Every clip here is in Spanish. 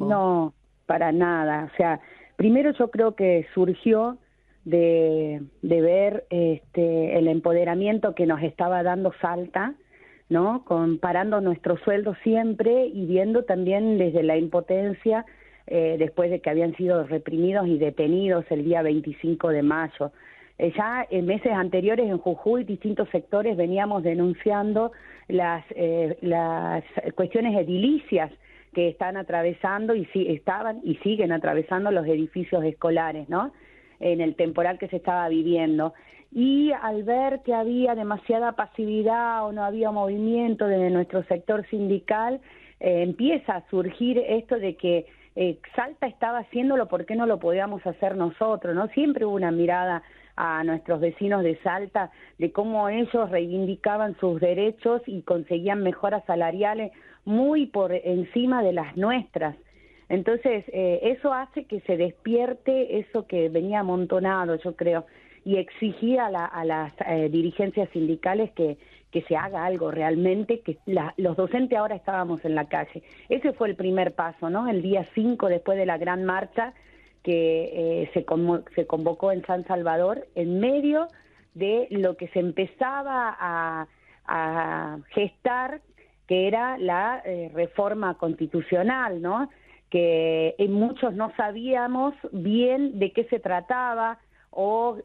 No, para nada. O sea, primero yo creo que surgió de ver el empoderamiento que nos estaba dando Salta, ¿no? Comparando nuestros sueldos siempre y viendo también desde la impotencia después de que habían sido reprimidos y detenidos el día 25 de mayo. Ya en meses anteriores en Jujuy distintos sectores veníamos denunciando las cuestiones edilicias que están atravesando estaban y siguen atravesando los edificios escolares, ¿no? En el temporal que se estaba viviendo. Y al ver que había demasiada pasividad o no había movimiento desde nuestro sector sindical, empieza a surgir esto de que Salta estaba haciéndolo, ¿por qué no lo podíamos hacer nosotros? ¿No? Siempre hubo una mirada a nuestros vecinos de Salta de cómo ellos reivindicaban sus derechos y conseguían mejoras salariales muy por encima de las nuestras. Entonces, eso hace que se despierte eso que venía amontonado, yo creo, y exigir a las dirigencias sindicales que se haga algo realmente, que los docentes ahora estábamos en la calle. Ese fue el primer paso, ¿no? El día 5, después de la gran marcha que se convocó en San Salvador, en medio de lo que se empezaba a gestar, que era la reforma constitucional, ¿no? Que muchos no sabíamos bien de qué se trataba o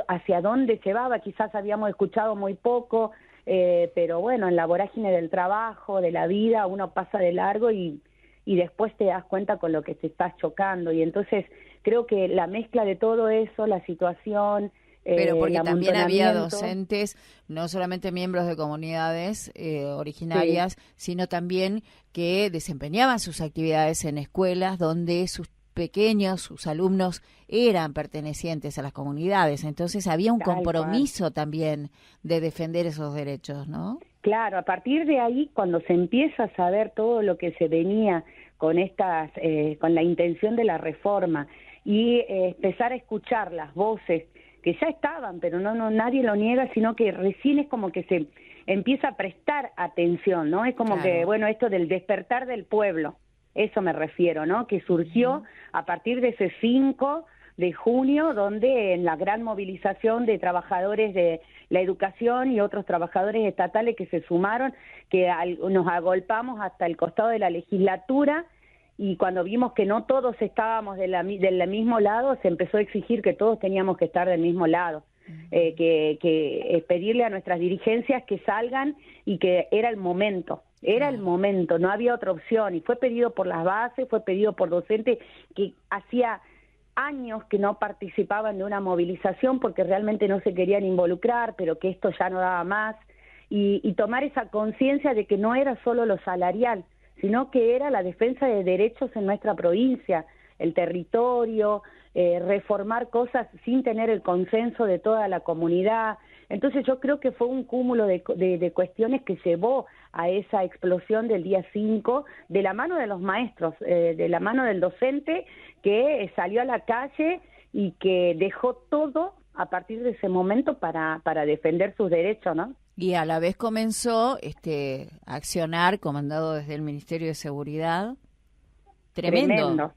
hacia dónde llevaba, quizás habíamos escuchado muy poco, pero bueno, en la vorágine del trabajo, de la vida, uno pasa de largo y después te das cuenta con lo que te estás chocando, y entonces creo que la mezcla de todo eso, la situación... Pero porque también había docentes, no solamente miembros de comunidades originarias, sí, sino también que desempeñaban sus actividades en escuelas donde sus pequeños, sus alumnos eran pertenecientes a las comunidades. Entonces había un compromiso también de defender esos derechos, ¿no? Claro, a partir de ahí, cuando se empieza a saber todo lo que se venía con con la intención de la reforma y empezar a escuchar las voces que ya estaban, pero no nadie lo niega, sino que recién es como que se empieza a prestar atención, ¿no? Es como que, bueno, esto del despertar del pueblo, eso me refiero, ¿no? Que surgió a partir de ese 5 de junio, donde en la gran movilización de trabajadores de la educación y otros trabajadores estatales que se sumaron, que nos agolpamos hasta el costado de la legislatura, y cuando vimos que no todos estábamos del mismo lado, se empezó a exigir que todos teníamos que estar del mismo lado, que pedirle a nuestras dirigencias que salgan y que era el momento, no había otra opción, y fue pedido por las bases, fue pedido por docentes que hacía años que no participaban de una movilización porque realmente no se querían involucrar, pero que esto ya no daba más, y tomar esa conciencia de que no era solo lo salarial, sino que era la defensa de derechos en nuestra provincia, el territorio, reformar cosas sin tener el consenso de toda la comunidad. Entonces yo creo que fue un cúmulo de cuestiones que llevó a esa explosión del día 5, de la mano de los maestros, de la mano del docente que salió a la calle y que dejó todo a partir de ese momento para defender sus derechos, ¿no? Y a la vez comenzó a accionar, comandado desde el Ministerio de Seguridad. Tremendo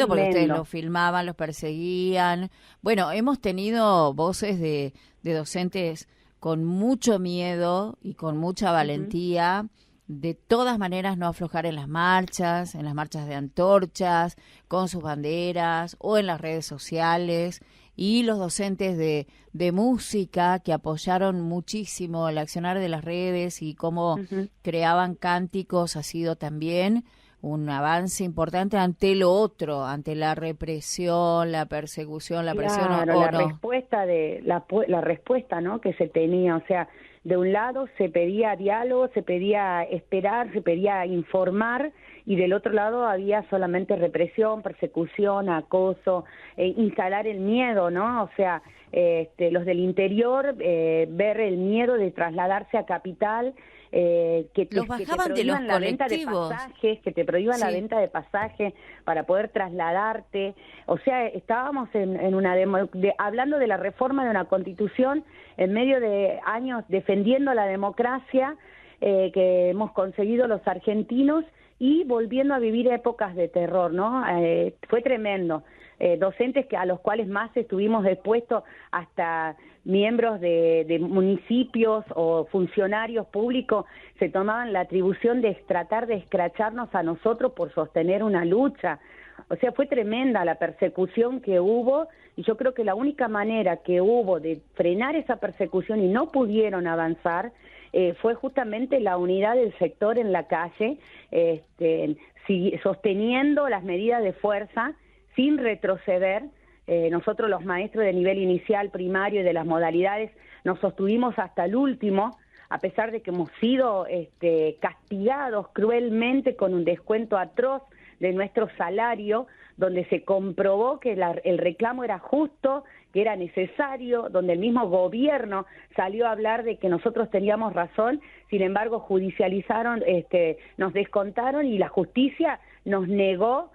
porque ustedes lo filmaban, los perseguían. Bueno, hemos tenido voces de docentes con mucho miedo y con mucha valentía, de todas maneras no aflojar en las marchas de antorchas, con sus banderas o en las redes sociales, y los docentes de música que apoyaron muchísimo el accionar de las redes y cómo creaban cánticos. Ha sido también un avance importante ante lo otro, ante la represión, la persecución, la presión, la respuesta, ¿no?, que se tenía. O sea, de un lado se pedía diálogo, se pedía esperar, se pedía informar, y del otro lado había solamente represión, persecución, acoso, instalar el miedo, ¿no? O sea, los del interior, ver el miedo de trasladarse a Capital, que los bajaban de los colectivos, que te prohíban la venta de pasajes para poder trasladarte. O sea, estábamos en una hablando de la reforma de una constitución en medio de años defendiendo la democracia que hemos conseguido los argentinos, y volviendo a vivir épocas de terror, ¿no? Fue tremendo. Docentes a los cuales más estuvimos expuestos, hasta miembros de municipios o funcionarios públicos se tomaban la atribución de tratar de escracharnos a nosotros por sostener una lucha. O sea, fue tremenda la persecución que hubo, y yo creo que la única manera que hubo de frenar esa persecución y no pudieron avanzar fue justamente la unidad del sector en la calle, sosteniendo las medidas de fuerza sin retroceder. Nosotros los maestros de nivel inicial, primario y de las modalidades nos sostuvimos hasta el último, a pesar de que hemos sido castigados cruelmente con un descuento atroz de nuestro salario, donde se comprobó que el reclamo era justo, que era necesario, donde el mismo gobierno salió a hablar de que nosotros teníamos razón. Sin embargo, judicializaron, nos descontaron, y la justicia nos negó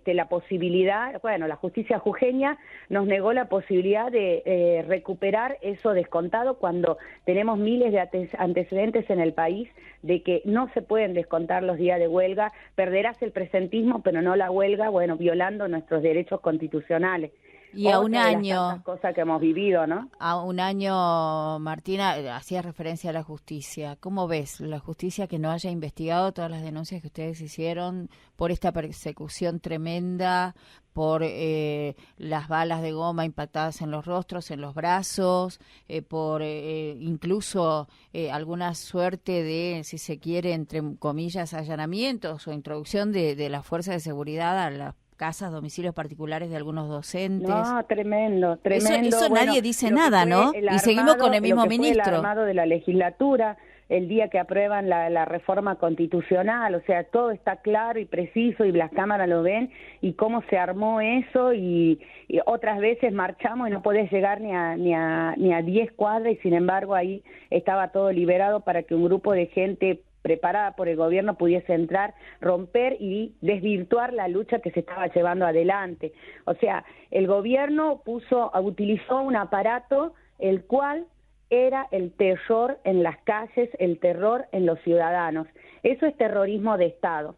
la posibilidad, bueno, la justicia jujeña nos negó la posibilidad de recuperar eso descontado, cuando tenemos miles de antecedentes en el país de que no se pueden descontar los días de huelga. Perderás el presentismo, pero no la huelga, bueno, violando nuestros derechos constitucionales. Y a un año, cosas que hemos vivido, ¿no? A un año, Martina, hacía referencia a la justicia. ¿Cómo ves la justicia que no haya investigado todas las denuncias que ustedes hicieron por esta persecución tremenda, por las balas de goma impactadas en los rostros, en los brazos, por incluso alguna suerte de, si se quiere, entre comillas, allanamientos o introducción de las fuerzas de seguridad a las casas, domicilios particulares de algunos docentes? No, tremendo. Eso bueno, nadie dice nada, ¿no? Y seguimos con el mismo ministro. El armado de la legislatura, el día que aprueban la reforma constitucional, o sea, todo está claro y preciso, y las cámaras lo ven, y cómo se armó eso, y otras veces marchamos y no podés llegar ni a 10 cuadras, y sin embargo ahí estaba todo liberado para que un grupo de gente preparada por el gobierno pudiese entrar, romper y desvirtuar la lucha que se estaba llevando adelante. O sea, el gobierno utilizó un aparato el cual era el terror en las calles, el terror en los ciudadanos. Eso es terrorismo de Estado.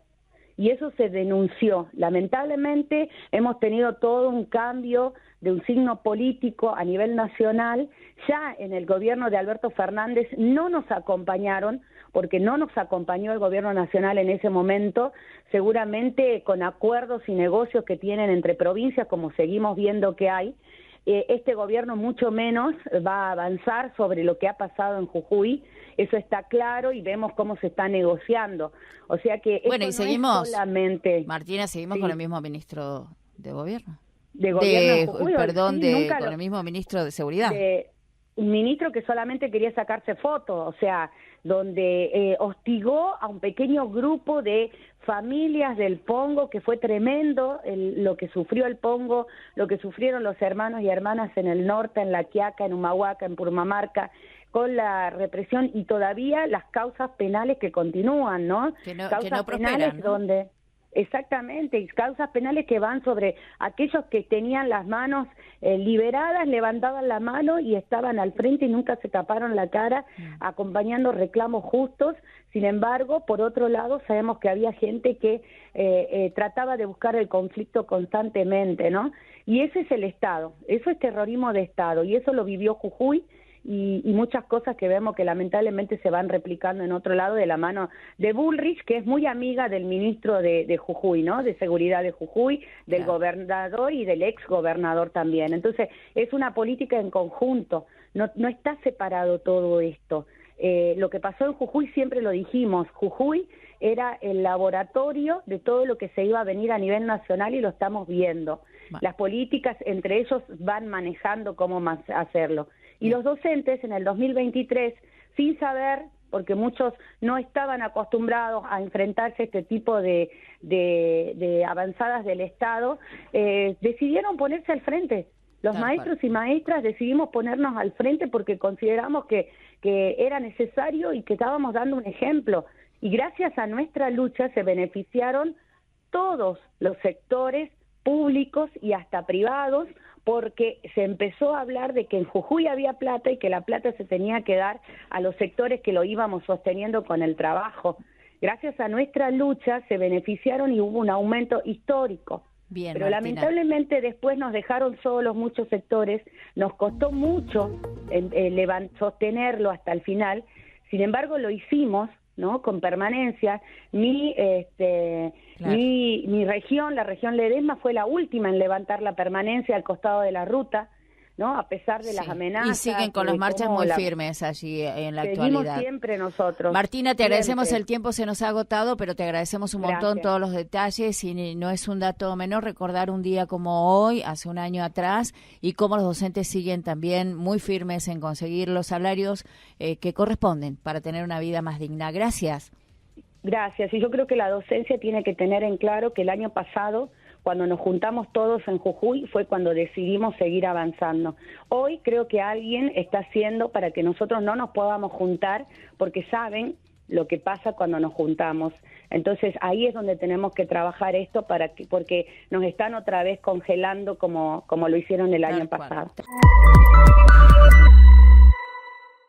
Y eso se denunció. Lamentablemente hemos tenido todo un cambio de un signo político a nivel nacional. Ya en el gobierno de Alberto Fernández no nos acompañaron, porque no nos acompañó el gobierno nacional en ese momento, seguramente con acuerdos y negocios que tienen entre provincias, como seguimos viendo que hay. Este gobierno mucho menos va a avanzar sobre lo que ha pasado en Jujuy, eso está claro, y vemos cómo se está negociando. O sea que bueno, y no seguimos, es solamente... Martina, seguimos con el mismo ministro de gobierno. De gobierno en Jujuy, perdón, con el mismo ministro de seguridad. Un ministro que solamente quería sacarse fotos, o sea, donde hostigó a un pequeño grupo de familias del Pongo, que fue tremendo lo que sufrió el Pongo, lo que sufrieron los hermanos y hermanas en el norte, en La Quiaca, en Humahuaca, en Purmamarca, con la represión y todavía las causas penales que continúan, ¿no? Causas no prosperan, penales, ¿no? donde... Exactamente, y causas penales que van sobre aquellos que tenían las manos liberadas, levantaban la mano y estaban al frente y nunca se taparon la cara acompañando reclamos justos. Sin embargo, por otro lado, sabemos que había gente que trataba de buscar el conflicto constantemente, ¿no? Y ese es el Estado, eso es terrorismo de Estado, y eso lo vivió Jujuy. Y muchas cosas que vemos que lamentablemente se van replicando en otro lado de la mano de Bullrich, que es muy amiga del ministro de Jujuy, ¿no? De Seguridad de Jujuy, del gobernador y del ex gobernador también. Entonces, es una política en conjunto, no está separado todo esto. Lo que pasó en Jujuy siempre lo dijimos, Jujuy era el laboratorio de todo lo que se iba a venir a nivel nacional y lo estamos viendo. Bueno. Las políticas entre ellos van manejando cómo hacerlo. Y los docentes en el 2023, sin saber, porque muchos no estaban acostumbrados a enfrentarse a este tipo de avanzadas del Estado, decidieron ponerse al frente. Los maestros y maestras decidimos ponernos al frente porque consideramos que era necesario y que estábamos dando un ejemplo. Y gracias a nuestra lucha se beneficiaron todos los sectores públicos y hasta privados, porque se empezó a hablar de que en Jujuy había plata y que la plata se tenía que dar a los sectores que lo íbamos sosteniendo con el trabajo. gracias a nuestra lucha se beneficiaron y hubo un aumento histórico. Bien, pero Martina, lamentablemente después nos dejaron solos muchos sectores, nos costó mucho sostenerlo hasta el final, sin embargo lo hicimos, ¿no? Con permanencia. Mi región, la región Ledesma, fue la última en levantar la permanencia al costado de la ruta, ¿no? A pesar de las amenazas. Y siguen con las marchas muy firmes allí en la actualidad. Seguimos siempre nosotros. Martina, te agradecemos, el tiempo se nos ha agotado, pero te agradecemos un montón todos los detalles, y no es un dato menor recordar un día como hoy, hace un año atrás, y cómo los docentes siguen también muy firmes en conseguir los salarios que corresponden para tener una vida más digna. Gracias. Gracias, y yo creo que la docencia tiene que tener en claro que el año pasado, cuando nos juntamos todos en Jujuy, fue cuando decidimos seguir avanzando. Hoy creo que alguien está haciendo para que nosotros no nos podamos juntar, porque saben lo que pasa cuando nos juntamos. Entonces ahí es donde tenemos que trabajar esto, porque nos están otra vez congelando como lo hicieron el año pasado.